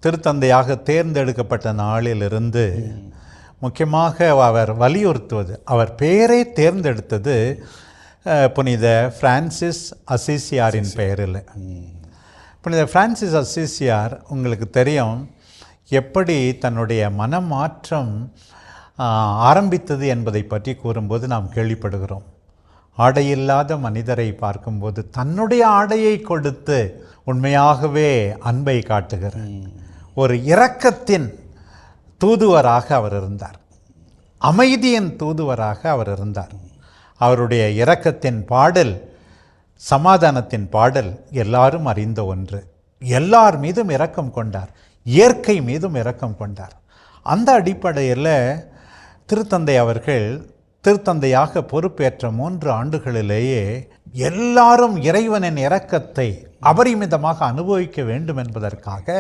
திருத்தந்தையாக தேர்ந்தெடுக்கப்பட்ட நாளிலிருந்து முக்கியமாக அவர் வலியுறுத்துவது, அவர் பெயரை தேர்ந்தெடுத்தது புனித பிரான்சிஸ் அசிசியாரின் பெயரில். புனித பிரான்சிஸ் அசிசியார் உங்களுக்கு தெரியும் எப்படி தன்னுடைய மனமாற்றம் ஆரம்பித்தது என்பதை பற்றி கூறும்போது நாம் கேள்விப்படுகிறோம். ஆடையில்லாத மனிதரை பார்க்கும்போது தன்னுடைய ஆடையை கொடுத்து உண்மையாகவே அன்பை காட்டுகிறார். ஒரு இரக்கத்தின் தூதுவராக அவர் இருந்தார், அமைதியின் தூதுவராக அவர் இருந்தார். அவருடைய இரக்கத்தின் பாடல், சமாதானத்தின் பாடல் எல்லாரும் அறிந்த ஒன்று. எல்லார் மீதும் இரக்கம் கொண்டார், இயற்கை மீதும் இரக்கம் கொண்டார். அந்த அடிப்படையில் திருத்தந்தை அவர்கள் திருத்தந்தையாக பொறுப்பேற்ற 3 ஆண்டுகளிலேயே எல்லாரும் இறைவனின் இரக்கத்தை அபரிமிதமாக அனுபவிக்க வேண்டும் என்பதற்காக